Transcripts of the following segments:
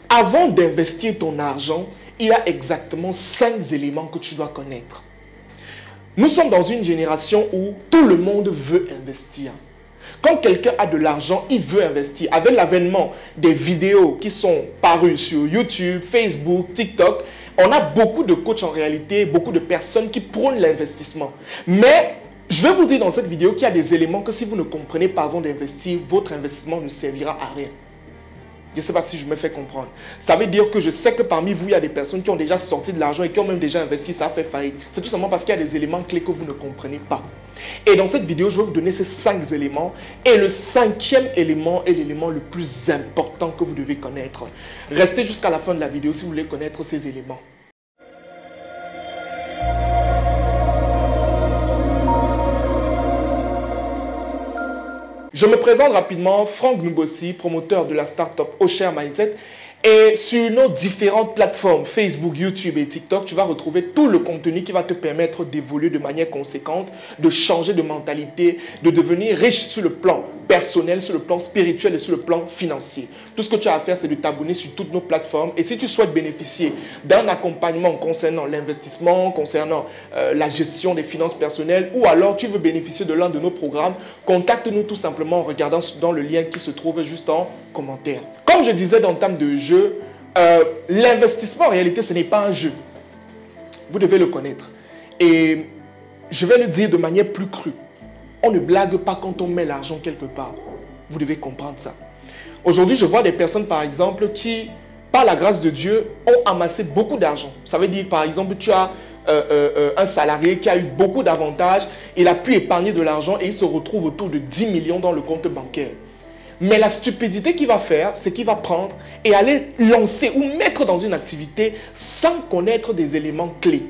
Avant d'investir ton argent, il y a exactement 5 éléments que tu dois connaître. Nous sommes dans une génération où tout le monde veut investir. Quand quelqu'un a de l'argent, il veut investir. Avec l'avènement des vidéos qui sont parues sur YouTube, Facebook, TikTok, on a beaucoup de coachs en réalité, beaucoup de personnes qui prônent l'investissement. Mais je vais vous dire dans cette vidéo qu'il y a des éléments que si vous ne comprenez pas avant d'investir, votre investissement ne servira à rien. Je ne sais pas si je me fais comprendre. Ça veut dire que je sais que parmi vous, il y a des personnes qui ont déjà sorti de l'argent et qui ont même déjà investi, ça a fait faillite. C'est tout simplement parce qu'il y a des éléments clés que vous ne comprenez pas. Et dans cette vidéo, je vais vous donner ces 5 éléments. Et le 5e élément est l'élément le plus important que vous devez connaître. Restez jusqu'à la fin de la vidéo si vous voulez connaître ces éléments. Je me présente rapidement, Franck Nubossi, promoteur de la startup Osher Mindset. Et sur nos différentes plateformes, Facebook, YouTube et TikTok, tu vas retrouver tout le contenu qui va te permettre d'évoluer de manière conséquente, de changer de mentalité, de devenir riche sur le plan personnel, sur le plan spirituel et sur le plan financier. Tout ce que tu as à faire, c'est de t'abonner sur toutes nos plateformes. Et si tu souhaites bénéficier d'un accompagnement concernant l'investissement, concernant la gestion des finances personnelles, ou alors tu veux bénéficier de l'un de nos programmes, contacte-nous tout simplement en regardant dans le lien qui se trouve juste en commentaire. Comme je disais dans Entame de jeu, l'investissement en réalité, ce n'est pas un jeu. Vous devez le connaître. Et je vais le dire de manière plus crue. On ne blague pas quand on met l'argent quelque part. Vous devez comprendre ça. Aujourd'hui, je vois des personnes, par exemple, qui, par la grâce de Dieu, ont amassé beaucoup d'argent. Ça veut dire, par exemple, tu as un salarié qui a eu beaucoup d'avantages, il a pu épargner de l'argent et il se retrouve autour de 10 millions dans le compte bancaire. Mais la stupidité qu'il va faire, c'est qu'il va prendre et aller lancer ou mettre dans une activité sans connaître des éléments clés.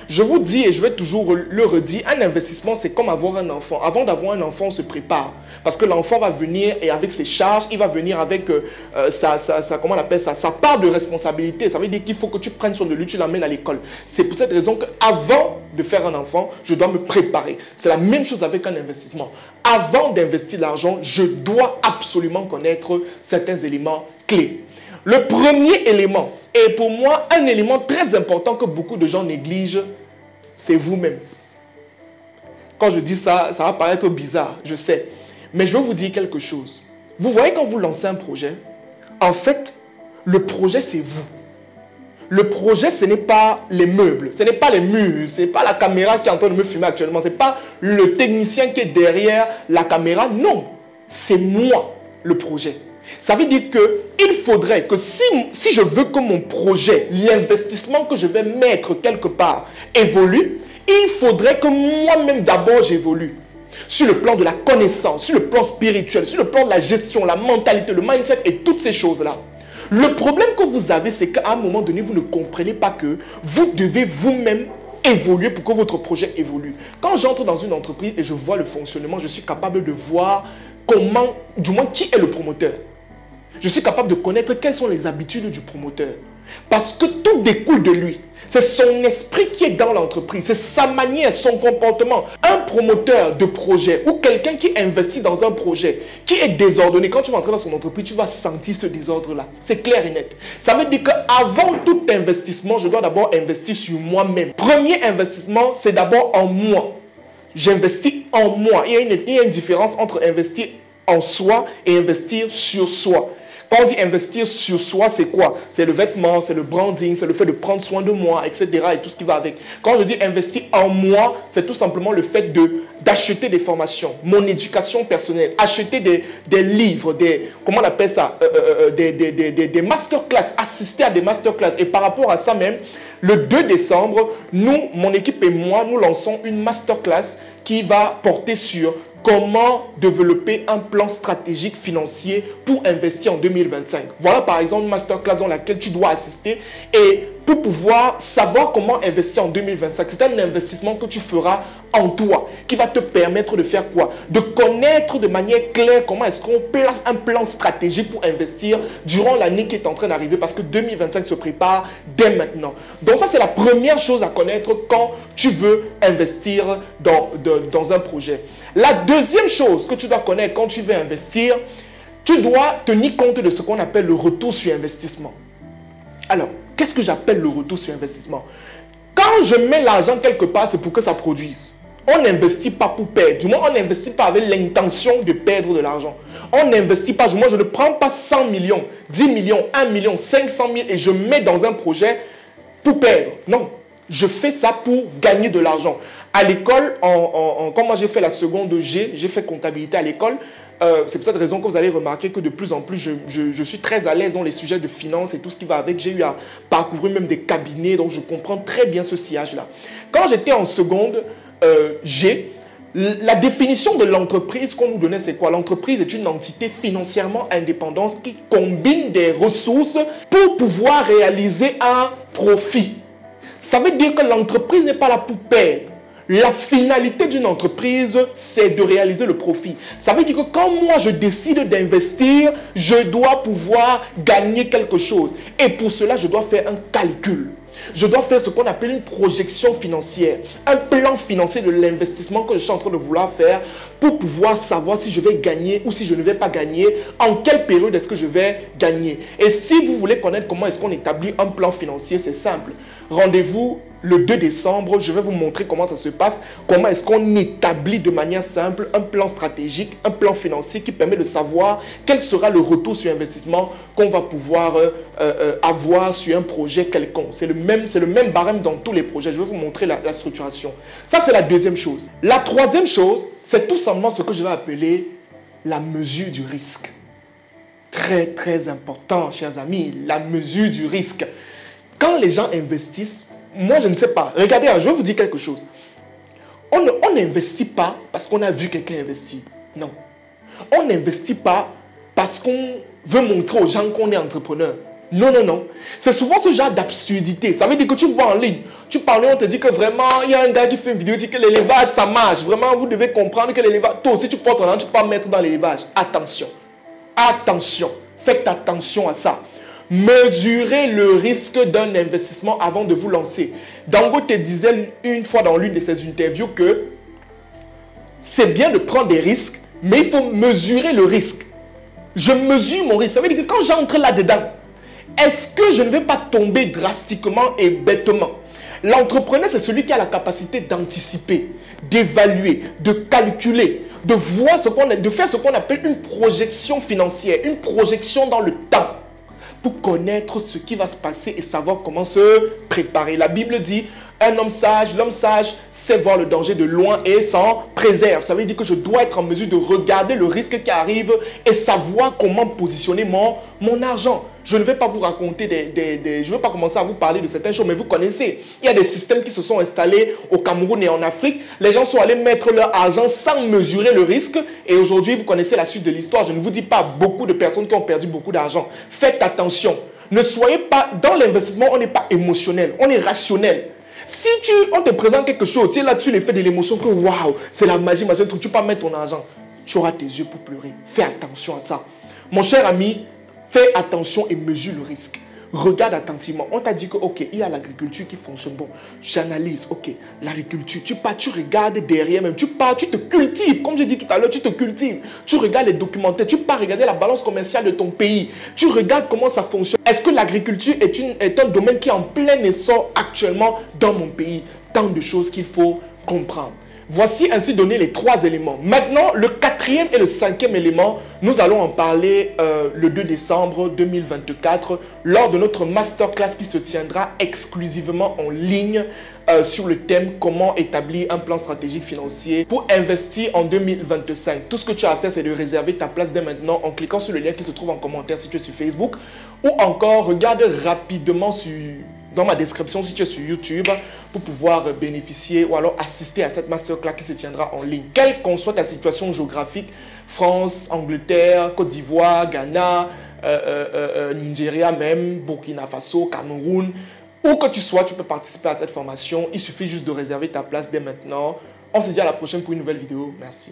Je vous dis et je vais toujours le redire, un investissement c'est comme avoir un enfant. Avant d'avoir un enfant, on se prépare. Parce que l'enfant va venir et avec ses charges, il va venir avec comment on appelle ça, sa part de responsabilité. Ça veut dire qu'il faut que tu prennes soin de lui, tu l'amènes à l'école. C'est pour cette raison qu'avant de faire un enfant, je dois me préparer. C'est la même chose avec un investissement. Avant d'investir l'argent, je dois absolument connaître certains éléments clés. Le premier élément, et pour moi un élément très important que beaucoup de gens négligent, c'est vous-même. Quand je dis ça, ça va paraître bizarre, je sais. Mais je vais vous dire quelque chose. Vous voyez quand vous lancez un projet, en fait, le projet c'est vous. Le projet, ce n'est pas les meubles, ce n'est pas les murs, ce n'est pas la caméra qui est en train de me filmer actuellement, ce n'est pas le technicien qui est derrière la caméra, non. C'est moi, le projet. Ça veut dire qu'il faudrait que si je veux que mon projet, l'investissement que je vais mettre quelque part évolue, il faudrait que moi-même d'abord j'évolue. Sur le plan de la connaissance, sur le plan spirituel, sur le plan de la gestion, la mentalité, le mindset et toutes ces choses-là. Le problème que vous avez, c'est qu'à un moment donné, vous ne comprenez pas que vous devez vous-même évoluer pour que votre projet évolue. Quand j'entre dans une entreprise et je vois le fonctionnement, je suis capable de voir comment, du moins qui est le promoteur. Je suis capable de connaître quelles sont les habitudes du promoteur. Parce que tout découle de lui. C'est son esprit qui est dans l'entreprise. C'est sa manière, son comportement. Un promoteur de projet ou quelqu'un qui investit dans un projet qui est désordonné, quand tu vas entrer dans son entreprise, tu vas sentir ce désordre-là. C'est clair et net. Ça veut dire qu'avant tout investissement, je dois d'abord investir sur moi-même. Premier investissement, c'est d'abord en moi. J'investis en moi. Il y a une différence entre investir en soi et investir sur soi. Quand on dit investir sur soi, c'est quoi? C'est le vêtement, c'est le branding, c'est le fait de prendre soin de moi, etc. et tout ce qui va avec. Quand je dis investir en moi, c'est tout simplement le fait d'acheter des formations, mon éducation personnelle, acheter des livres, comment on appelle ça, des masterclass, assister à des masterclass. Et par rapport à ça même, le 2 décembre, nous, mon équipe et moi, nous lançons une masterclass qui va porter sur comment développer un plan stratégique financier pour investir en 2025. Voilà par exemple une masterclass dans laquelle tu dois assister et pour pouvoir savoir comment investir en 2025. C'est un investissement que tu feras en toi qui va te permettre de faire quoi? De connaître de manière claire comment est-ce qu'on place un plan stratégique pour investir durant l'année qui est en train d'arriver parce que 2025 se prépare dès maintenant. Donc ça, c'est la première chose à connaître quand tu veux investir dans un projet. La deuxième chose que tu dois connaître quand tu veux investir, tu dois tenir compte de ce qu'on appelle le retour sur investissement. Alors, qu'est-ce que j'appelle le retour sur investissement? Quand je mets l'argent quelque part, c'est pour que ça produise. On n'investit pas pour perdre. Du moins, on n'investit pas avec l'intention de perdre de l'argent. On n'investit pas. Du moins, je ne prends pas 100 millions, 10 millions, 1 million, 500 000 et je mets dans un projet pour perdre. Non. Je fais ça pour gagner de l'argent. À l'école, quand moi j'ai fait la seconde G, j'ai fait comptabilité à l'école. C'est pour cette raison que vous allez remarquer que de plus en plus, je suis très à l'aise dans les sujets de finance et tout ce qui va avec. J'ai eu à parcourir même des cabinets, donc je comprends très bien ce sillage-là. Quand j'étais en seconde G, la définition de l'entreprise qu'on nous donnait, c'est quoi? L'entreprise est une entité financièrement indépendante qui combine des ressources pour pouvoir réaliser un profit. Ça veut dire que l'entreprise n'est pas là pour perdre. La finalité d'une entreprise, c'est de réaliser le profit. Ça veut dire que quand moi je décide d'investir, je dois pouvoir gagner quelque chose. Et pour cela, je dois faire un calcul. Je dois faire ce qu'on appelle une projection financière, un plan financier de l'investissement que je suis en train de vouloir faire pour pouvoir savoir si je vais gagner ou si je ne vais pas gagner, en quelle période est-ce que je vais gagner. Et si vous voulez connaître comment est-ce qu'on établit un plan financier, c'est simple. Rendez-vous le 2 décembre, je vais vous montrer comment ça se passe, comment est-ce qu'on établit de manière simple un plan stratégique, un plan financier qui permet de savoir quel sera le retour sur investissement qu'on va pouvoir avoir sur un projet quelconque. C'est le même barème dans tous les projets. Je vais vous montrer la structuration. Ça, c'est la deuxième chose. La troisième chose, c'est tout simplement ce que je vais appeler la mesure du risque. Très, très important, chers amis, la mesure du risque. Quand les gens investissent, moi, je ne sais pas. Regardez, je vais vous dire quelque chose. On n'investit pas parce qu'on a vu quelqu'un investir. Non. On n'investit pas parce qu'on veut montrer aux gens qu'on est entrepreneur. Non, non, non. C'est souvent ce genre d'absurdité. Ça veut dire que tu vois en ligne, tu parles, on te dit que vraiment, il y a un gars qui fait une vidéo, dit que l'élevage, ça marche. Vraiment, vous devez comprendre que l'élevage, toi aussi, tu portes ton argent, tu peux pas mettre dans l'élevage. Attention. Attention. Faites attention à ça. Mesurez le risque d'un investissement avant de vous lancer. Dangote disait une fois dans l'une de ses interviews que c'est bien de prendre des risques, mais il faut mesurer le risque. Je mesure mon risque. Ça veut dire que quand j'entre là-dedans, est-ce que je ne vais pas tomber drastiquement et bêtement? L'entrepreneur, c'est celui qui a la capacité d'anticiper, d'évaluer, de calculer, de voir de faire ce qu'on appelle une projection financière, une projection dans le temps, pour connaître ce qui va se passer et savoir comment se préparer. La Bible dit, l'homme sage sait voir le danger de loin et s'en préserve. Ça veut dire que je dois être en mesure de regarder le risque qui arrive et savoir comment positionner mon argent. Je ne vais pas vous raconter je ne vais pas commencer à vous parler de certaines choses, mais vous connaissez. Il y a des systèmes qui se sont installés au Cameroun et en Afrique. Les gens sont allés mettre leur argent sans mesurer le risque. Et aujourd'hui, vous connaissez la suite de l'histoire. Je ne vous dis pas beaucoup de personnes qui ont perdu beaucoup d'argent. Faites attention. Ne soyez pas... Dans l'investissement, on n'est pas émotionnel. On est rationnel. Si on te présente quelque chose, tu es là-dessus l'effet de l'émotion que waouh, c'est la magie, machin, tu ne peux pas mettre ton argent. Tu auras tes yeux pour pleurer. Fais attention à ça. Mon cher ami, fais attention et mesure le risque. Regarde attentivement. On t'a dit que, ok, il y a l'agriculture qui fonctionne. Bon, j'analyse, ok, l'agriculture, tu regardes derrière même, tu te cultives. Comme j'ai dit tout à l'heure, tu te cultives. Tu regardes les documentaires, tu pars regarder la balance commerciale de ton pays. Tu regardes comment ça fonctionne. Est-ce que l'agriculture est un domaine qui est en plein essor actuellement dans mon pays? Tant de choses qu'il faut comprendre. Voici ainsi donné les 3 éléments. Maintenant, le 4e et le 5e élément, nous allons en parler le 2 décembre 2024 lors de notre masterclass qui se tiendra exclusivement en ligne sur le thème comment établir un plan stratégique financier pour investir en 2025. Tout ce que tu as à faire, c'est de réserver ta place dès maintenant en cliquant sur le lien qui se trouve en commentaire si tu es sur Facebook ou encore regarde rapidement dans ma description si tu es sur YouTube pour pouvoir bénéficier ou alors assister à cette masterclass qui se tiendra en ligne. Quelle qu'en soit ta situation géographique, France, Angleterre, Côte d'Ivoire, Ghana, Nigeria même, Burkina Faso, Cameroun, où que tu sois, tu peux participer à cette formation. Il suffit juste de réserver ta place dès maintenant. On se dit à la prochaine pour une nouvelle vidéo. Merci.